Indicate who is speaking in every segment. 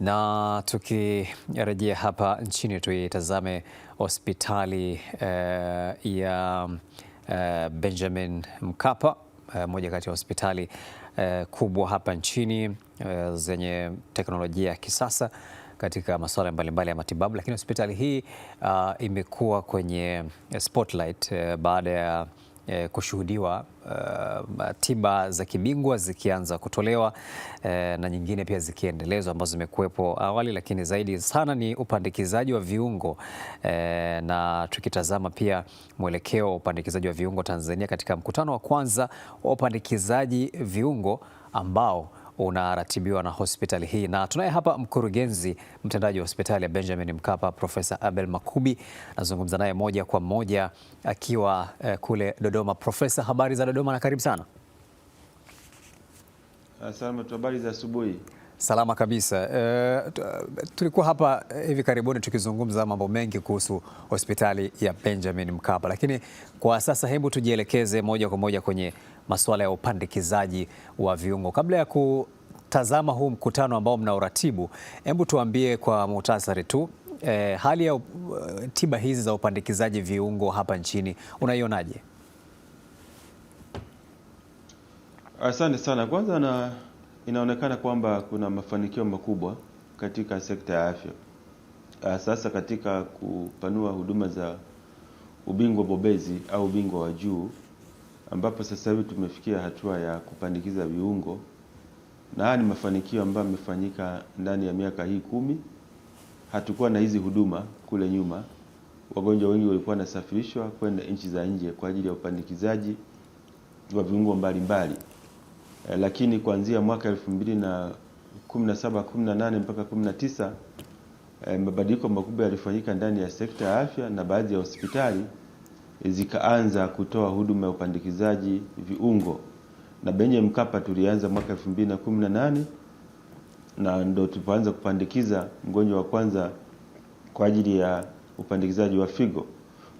Speaker 1: Na tukirejea hapa nchini tuitazame hospitali ya Benjamin Mkapa, moja kati ya hospitali kubwa hapa nchini zenye teknolojia ya kisasa katika masuala mbalimbali ya matibabu, lakini hospitali hii imekuwa kwenye spotlight baada ya kushuhudiwa tiba za kibingwa zikianza kutolewa na nyingine pia zikiendelezwa ambazo zimekuwepo awali, lakini zaidi sana ni upandikizaji wa viungo na tukitazama pia mwelekeo wa upandikizaji wa viungo Tanzania katika mkutano wa kwanza wa upandikizaji viungo ambao unaratibiwa na hospitali hii, na tunaye hapa mkurugenzi mtendaji wa hospitali ya Benjamin Mkapa Profesa Abel Makubi. Nazungumza naye moja kwa moja akiwa kule Dodoma. Profesa, habari za Dodoma na karibu sana.
Speaker 2: Salama tu, habari za asubuhi.
Speaker 1: Salama kabisa. Tulikuwa hapa hivi karibuni tukizungumza mambo mengi kuhusu hospitali ya Benjamin Mkapa, lakini kwa sasa hebu tujielekeze moja kwa moja kwenye masuala ya upandikizaji wa viungo. Kabla ya kutazama huu mkutano ambao mnauratibu, hebu tuambie kwa muhtasari tu hali ya tiba hizi za upandikizaji viungo hapa nchini unaionaje?
Speaker 2: Asante sana. Kwanza inaonekana kwamba kuna mafanikio makubwa katika sekta ya afya, sasa katika kupanua huduma za ubingwa bobezi au ubingwa wa juu, ambapo sasa hivi tumefikia hatua ya kupandikiza viungo, na haya ni mafanikio ambayo yamefanyika ndani ya miaka hii 10. Hatukuwa na hizi huduma kule nyuma. Wagonjwa wengi walikuwa wanasafirishwa kwenda nchi za nje kwa ajili ya upandikizaji wa viungo mbalimbali. Lakini kuanzia mwaka 2017, 18 mpaka 19 mabadiliko makubwa yalifanyika ndani ya sekta ya afya, na baadhi ya hospitali zikaanza kutoa huduma ya upandikizaji viungo. Na Benjamin Mkapa tulianza mwaka 2018 na ndo tulipoanza kupandikiza mgonjwa wa kwanza kwa ajili ya upandikizaji wa figo.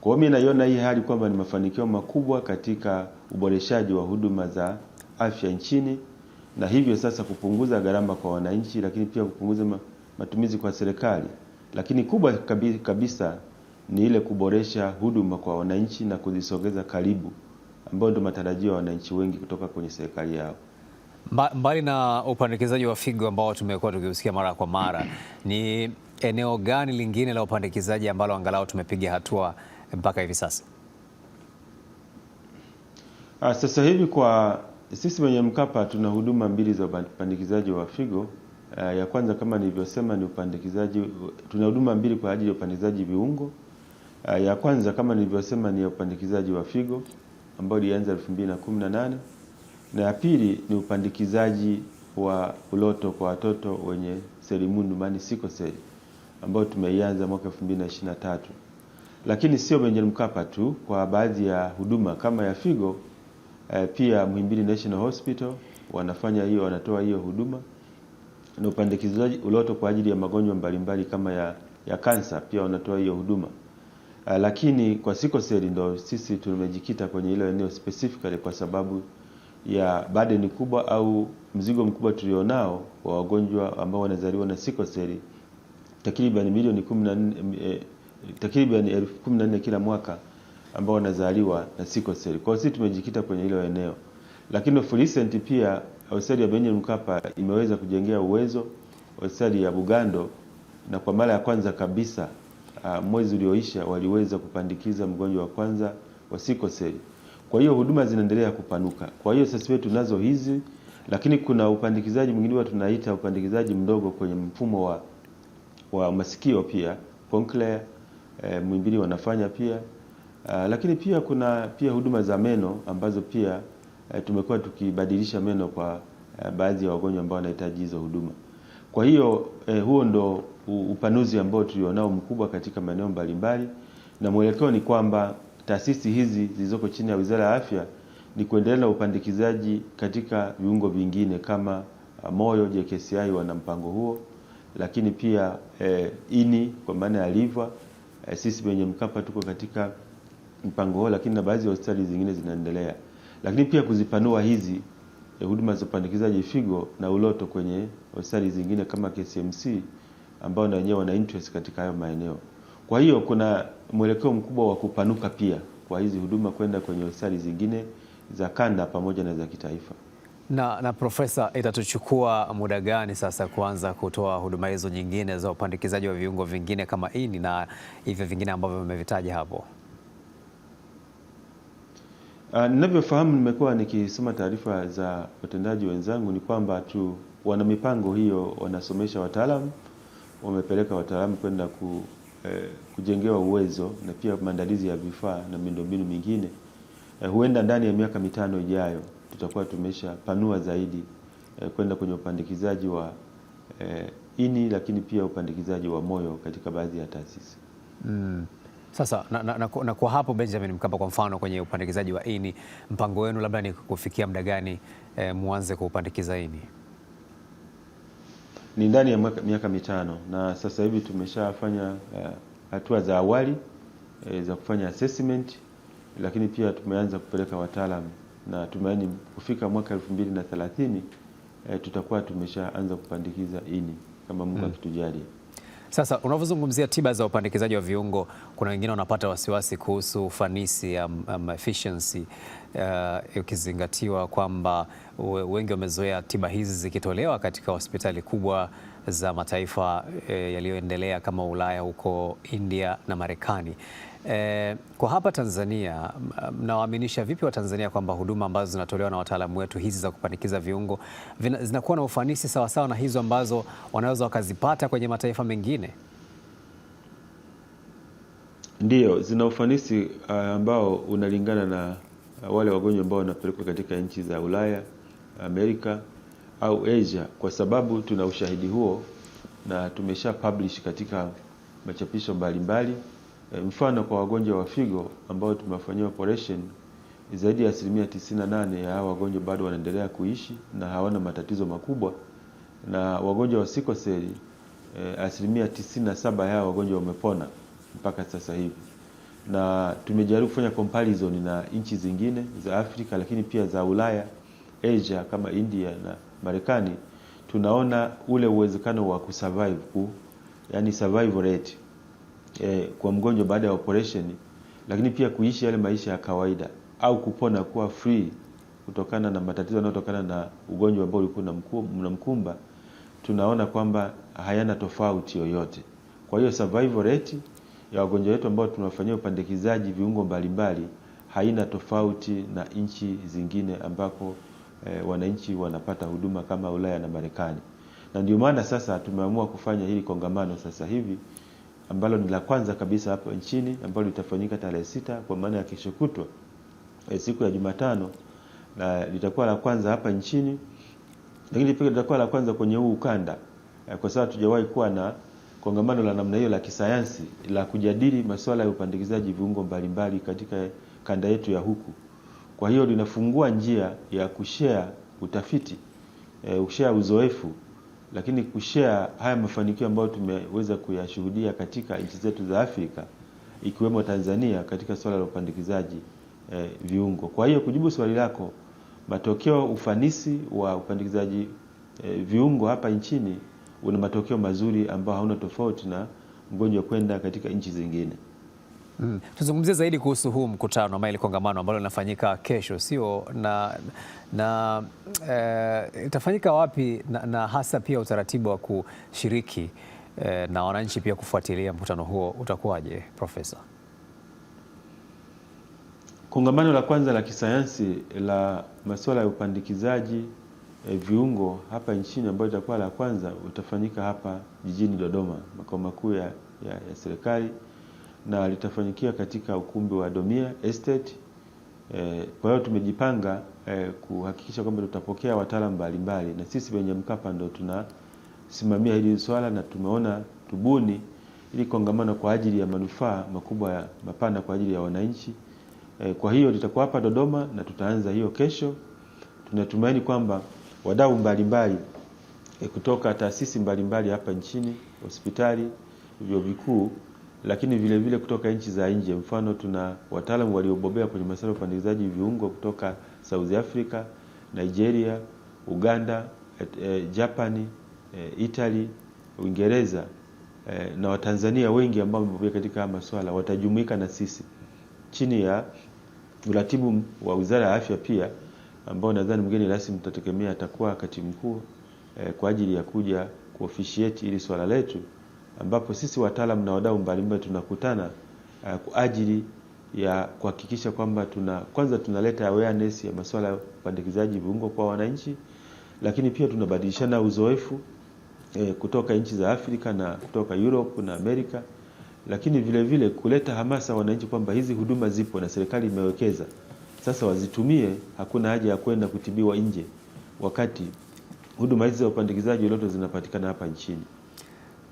Speaker 2: Kwa hiyo mimi naiona hii hali kwamba ni mafanikio makubwa katika uboreshaji wa huduma za afya nchini, na hivyo sasa kupunguza gharama kwa wananchi, lakini pia kupunguza matumizi kwa serikali. Lakini kubwa kabisa ni ile kuboresha huduma kwa wananchi na kuzisogeza karibu, ambao ndio matarajio ya wananchi wengi kutoka kwenye serikali yao.
Speaker 1: Mbali na upandikizaji wa figo ambao tumekuwa tukiusikia mara kwa mara, ni eneo gani lingine la upandikizaji ambalo angalau tumepiga hatua mpaka hivi sasa?
Speaker 2: Sasa hivi kwa sisi Benjamin Mkapa tuna huduma mbili za upandikizaji wa figo. Ya kwanza kama nilivyosema ni upandikizaji, tuna huduma mbili kwa ajili ya upandikizaji viungo. Ya kwanza kama nilivyosema ni upandikizaji wa figo ambao ilianza 2018, na ya pili ni upandikizaji wa uloto kwa watoto wenye selimundu, maana sickle cell, ambao tumeianza mwaka 2023. Lakini sio Benjamin Mkapa tu, kwa baadhi ya huduma kama ya figo pia Muhimbili National Hospital wanatoa hiyo huduma, na upandikizaji uloto kwa ajili ya magonjwa mbalimbali kama ya kansa pia wanatoa hiyo huduma. Lakini kwa sickle cell ndo sisi tumejikita kwenye hilo eneo specifically kwa sababu ya burden kubwa au mzigo mkubwa tulionao wa wagonjwa ambao wanazaliwa na sickle cell, takriban milioni 14, takriban 14,000 kila mwaka ambao wanazaliwa na sickle cell. Kwa hiyo sisi tumejikita kwenye hilo eneo. Lakini of recent pia hospitali ya Benjamin Mkapa imeweza kujengea uwezo hospitali ya Bugando, na kwa mara ya kwanza kabisa mwezi ulioisha waliweza kupandikiza mgonjwa wa kwanza wa sickle cell. Kwa hiyo huduma zinaendelea kupanuka. Kwa hiyo sasa wetu tunazo hizi, lakini kuna upandikizaji mwingine wa tunaita upandikizaji mdogo kwenye mfumo wa masikio pia, cochlear, Muhimbili wanafanya pia. Lakini pia kuna pia huduma za meno ambazo pia tumekuwa tukibadilisha meno kwa baadhi ya wagonjwa ambao wanahitaji hizo huduma. Kwa hiyo huo ndo upanuzi ambao tulionao mkubwa katika maeneo mbalimbali, na mwelekeo ni kwamba taasisi hizi zilizoko chini ya Wizara ya Afya ni kuendelea na upandikizaji katika viungo vingine kama moyo. JKCI wana mpango huo, lakini pia ini kwa maana ya liver, sisi Benjamin Mkapa tuko katika mpango huo, lakini na baadhi ya hospitali zingine zinaendelea. Lakini pia kuzipanua hizi huduma za upandikizaji figo na uloto kwenye hospitali zingine kama KCMC ambao na wenyewe wana interest katika hayo maeneo. Kwa hiyo kuna mwelekeo mkubwa wa kupanuka pia kwa hizi huduma kwenda kwenye hospitali zingine za kanda pamoja na za kitaifa.
Speaker 1: Na Profesa, itatuchukua muda gani sasa kuanza kutoa huduma hizo nyingine za upandikizaji wa viungo vingine kama ini na hivyo vingine ambavyo mmevitaja hapo?
Speaker 2: Ninavyofahamu, nimekuwa nikisoma taarifa za watendaji wenzangu, ni kwamba wana mipango hiyo, wanasomesha wataalamu, wamepeleka wataalamu kwenda kujengewa uwezo na pia maandalizi ya vifaa na miundombinu mingine. Huenda ndani ya miaka 5 ijayo tutakuwa tumeshapanua zaidi kwenda kwenye upandikizaji wa ini, lakini pia upandikizaji wa moyo katika baadhi ya taasisi.
Speaker 1: Sasa na kwa hapo Benjamin Mkapa, kwa mfano kwenye upandikizaji wa ini, mpango wenu labda ni kufikia muda gani muanze kuupandikiza ini?
Speaker 2: Ni ndani ya miaka 5, na sasa hivi tumeshafanya hatua za awali za kufanya assessment, lakini pia tumeanza kupeleka wataalamu na tumaini kufika mwaka 2030 tutakuwa tumeshaanza kupandikiza ini kama Mungu akitujalia.
Speaker 1: Sasa unavyozungumzia tiba za upandikizaji wa viungo, kuna wengine wanapata wasiwasi kuhusu ufanisi efficiency, ukizingatiwa kwamba wengi wamezoea tiba hizi zikitolewa katika hospitali kubwa za mataifa yaliyoendelea kama Ulaya, huko India na Marekani. Kwa hapa Tanzania, mnawaaminisha vipi Watanzania kwamba huduma ambazo zinatolewa na wataalamu wetu hizi za kupandikiza viungo zinakuwa na ufanisi sawasawa na hizo ambazo wanaweza wakazipata kwenye mataifa mengine?
Speaker 2: Ndiyo, zina ufanisi ambao unalingana na wale wagonjwa ambao wanapelekwa katika nchi za Ulaya, Amerika au Asia, kwa sababu tuna ushahidi huo na tumesha publish katika machapisho mbalimbali. Mfano, kwa wagonjwa wa figo ambao tumefanyia operation, zaidi ya 98% ya hao wagonjwa bado wanaendelea kuishi na hawana matatizo makubwa, na wagonjwa wa sickle cell 97% ya hao wagonjwa wamepona mpaka sasa hivi. Na tumejaribu kufanya comparison na nchi zingine za Afrika, lakini pia za Ulaya, Asia kama India na Marekani. Tunaona ule uwezekano wa kusurvive, yani survival rate kwa mgonjwa baada ya operation, lakini pia kuishi yale maisha ya kawaida au kupona, kuwa free kutokana na matatizo yanayotokana na ugonjwa ambao ulikuwa unamkumba, tunaona kwamba hayana tofauti yoyote. Kwa hiyo survival rate ya wagonjwa wetu ambao tunawafanyia upandikizaji viungo mbalimbali haina tofauti na nchi zingine ambako wananchi wanapata huduma kama Ulaya na Marekani. Na ndio maana sasa tumeamua kufanya hili kongamano sasa hivi ambalo ni la kwanza kabisa hapa nchini, ambalo litafanyika tarehe 6 kwa maana ya kesho kutwa, siku ya Jumatano, na litakuwa la kwanza hapa nchini, lakini pia litakuwa la kwanza kwenye huu ukanda, kwa sababu tujawahi kuwa na kongamano la namna hiyo la kisayansi la kujadili masuala ya upandikizaji viungo mbalimbali katika kanda yetu ya huku. Kwa hiyo linafungua njia ya kushare utafiti, kushare uzoefu, lakini kushare haya mafanikio ambayo tumeweza kuyashuhudia katika nchi zetu za Afrika ikiwemo Tanzania katika swala la upandikizaji viungo. Kwa hiyo kujibu swali lako, matokeo ufanisi wa upandikizaji viungo hapa nchini una matokeo mazuri ambao hauna tofauti na mgonjwa kwenda katika nchi zingine.
Speaker 1: Tuzungumzie zaidi kuhusu huu mkutano ama ile kongamano ambalo linafanyika kesho, sio na itafanyika wapi na hasa pia utaratibu wa kushiriki na wananchi pia kufuatilia mkutano huo utakuwaje, Profesa?
Speaker 2: Kongamano la kwanza la kisayansi la masuala ya upandikizaji viungo hapa nchini ambalo litakuwa la kwanza utafanyika hapa jijini Dodoma, makao makuu ya serikali, na litafanyikia katika ukumbi wa Domia Estate. Kwa hiyo tumejipanga kuhakikisha kwamba tutapokea wataalamu mbalimbali, na sisi wenye Mkapa ndo tunasimamia hili swala, na tumeona tubuni ili kongamano kwa ajili ya manufaa makubwa ya mapana kwa ajili ya wananchi. Kwa hiyo litakuwa hapa Dodoma na tutaanza hiyo kesho. Tunatumaini kwamba wadau mbalimbali kutoka taasisi mbalimbali hapa nchini, hospitali, vyuo vikuu, lakini vile vile kutoka nchi za nje. Mfano, tuna wataalamu waliobobea kwenye masuala ya upandikizaji viungo kutoka South Africa, Nigeria, Uganda, Japani, Italy, Uingereza na Watanzania wengi ambao wamebobea katika masuala watajumuika na sisi chini ya uratibu wa Wizara ya Afya pia, ambao nadhani mgeni rasmi mtategemea atakuwa Katibu Mkuu kwa ajili ya kuja kuofficiate ili swala letu, ambapo sisi wataalamu na wadau mbalimbali tunakutana kwa ajili ya kuhakikisha kwamba kwanza tunaleta awareness ya masuala ya upandikizaji viungo kwa wananchi, lakini pia tunabadilishana uzoefu kutoka nchi za Afrika na kutoka Europe na Amerika, lakini vile vile kuleta hamasa wananchi kwamba hizi huduma zipo na serikali imewekeza, sasa wazitumie. Hakuna haja ya kwenda kutibiwa nje wakati huduma hizi za upandikizaji uloto zinapatikana hapa nchini.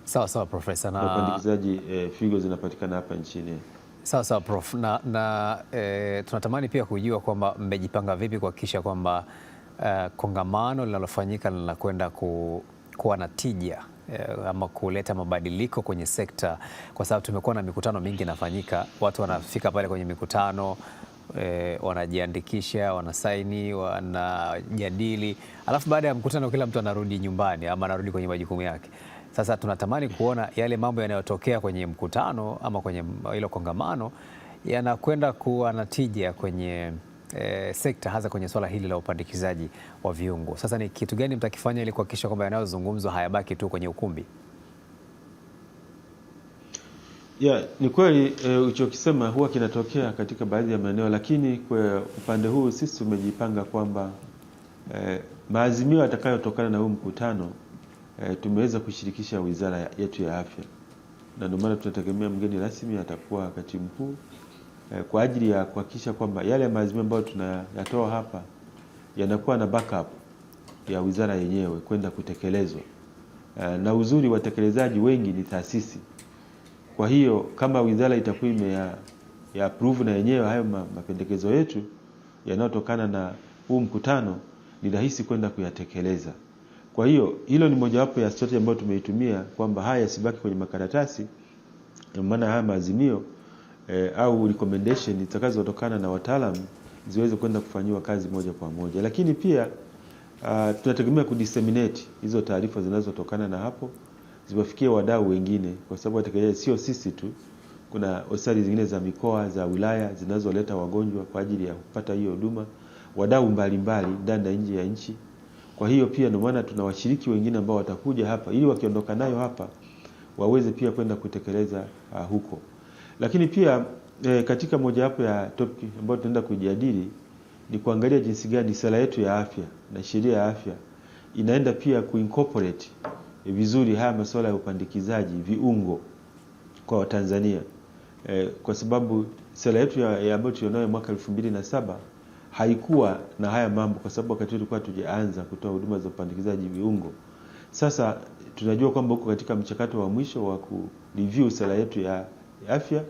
Speaker 1: Sawa sawa Profesa, na
Speaker 2: upandikizaji figo zinapatikana hapa nchini.
Speaker 1: Sawa sawa Prof, tunatamani pia kujua kwamba mmejipanga vipi kuhakikisha kwamba kongamano linalofanyika linakwenda kuwa na tija ama kuleta mabadiliko kwenye sekta, kwa sababu tumekuwa na mikutano mingi inafanyika, watu wanafika pale kwenye mikutano wanajiandikisha, wanasaini, wanajadili, alafu baada ya mkutano kila mtu anarudi nyumbani ama anarudi kwenye majukumu yake. Sasa tunatamani kuona yale mambo yanayotokea kwenye mkutano ama kwenye hilo kongamano yanakwenda kuwa na tija kwenye sekta, hasa kwenye swala hili la upandikizaji wa viungo. Sasa ni kitu gani mtakifanya ili kuhakikisha kwamba yanayozungumzwa hayabaki tu kwenye ukumbi?
Speaker 2: Ni kweli ulichokisema huwa kinatokea katika baadhi ya maeneo, lakini kwa upande huu sisi tumejipanga kwamba maazimio yatakayotokana na huu mkutano tumeweza kushirikisha Wizara yetu ya Afya, na ndio maana tunategemea mgeni rasmi atakuwa Katibu Mkuu kwa ajili ya kuhakikisha kwamba yale maazimio ambayo tunayatoa hapa yanakuwa na backup ya wizara yenyewe kwenda kutekelezwa. Na uzuri wa watekelezaji wengi ni taasisi. Kwa hiyo kama wizara itakuwa ya approve na yenyewe hayo mapendekezo yetu yanayotokana na huu mkutano, ni rahisi kwenda kuyatekeleza. Kwa hiyo hilo ni mojawapo ya strategy ambayo tumeitumia kwamba haya yasibaki kwenye makaratasi, kwa maana haya maazimio au recommendation zitakazotokana na wataalamu ziweze kwenda kufanyiwa kazi moja kwa moja. Lakini pia tunategemea kudisseminate hizo taarifa zinazotokana na hapo ziwafikie wadau wengine, kwa sababu watekeleza sio sisi tu, kuna hospitali zingine za mikoa, za wilaya zinazoleta wagonjwa kwa ajili ya kupata hiyo huduma, wadau mbalimbali ndani na nje ya nchi. Kwa hiyo pia ndio maana tuna washiriki wengine ambao watakuja hapa ili wakiondoka nayo hapa waweze pia kwenda kutekeleza huko. Lakini pia katika mojawapo ya topic ambayo tunaenda kujadili ni kuangalia jinsi gani sera yetu ya afya na sheria ya afya inaenda pia kuincorporate vizuri haya masuala ya upandikizaji viungo kwa Watanzania. Kwa sababu sera yetu ambayo tulionayo mwaka 2007 haikuwa na haya mambo, kwa sababu wakati tulikuwa tujaanza kutoa huduma za upandikizaji viungo. Sasa tunajua kwamba huko katika mchakato wa mwisho wa kureview sera yetu ya afya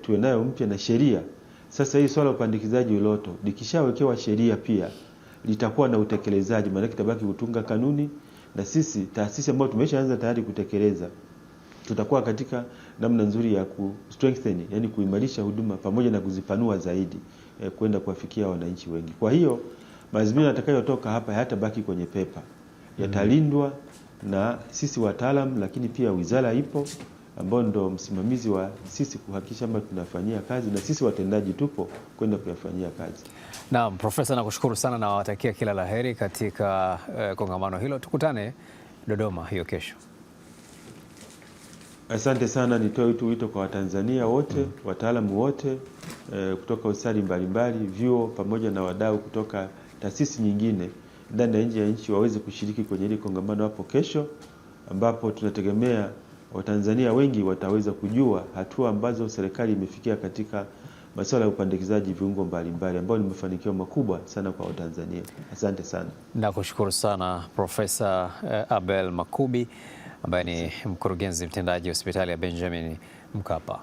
Speaker 2: tuwe nayo mpya na sheria. Sasa hii swala upandikizaji uloto likishawekewa sheria pia litakuwa na utekelezaji, maana kitabaki kutunga kanuni, na sisi taasisi ambayo tumeshaanza tayari kutekeleza tutakuwa katika namna nzuri ya strengthen, yani kuimarisha huduma pamoja na kuzipanua zaidi kwenda kuwafikia wananchi wengi. Kwa hiyo maazimio yatakayotoka hapa hayatabaki kwenye pepa, yatalindwa na sisi wataalamu, lakini pia wizara ipo ambao ndo msimamizi wa sisi kuhakikisha kwamba tunafanyia kazi, na sisi watendaji tupo kwenda kuyafanyia kazi.
Speaker 1: Naam, Profesa, nakushukuru sana na watakia kila laheri katika kongamano hilo. Tukutane Dodoma hiyo kesho.
Speaker 2: Asante sana. Nitoe wito kwa Watanzania wote, wataalamu wote kutoka hospitali mbalimbali, vyuo pamoja na wadau kutoka taasisi nyingine ndani na nje ya nchi waweze kushiriki kwenye hili kongamano hapo kesho, ambapo tunategemea Watanzania wengi wataweza kujua hatua ambazo serikali imefikia katika masuala ya upandikizaji viungo mbalimbali, ambao ni mafanikio makubwa sana kwa Watanzania. Asante sana.
Speaker 1: Nakushukuru sana Profesa Abel Makubi ambaye ni mkurugenzi mtendaji wa hospitali ya Benjamin Mkapa.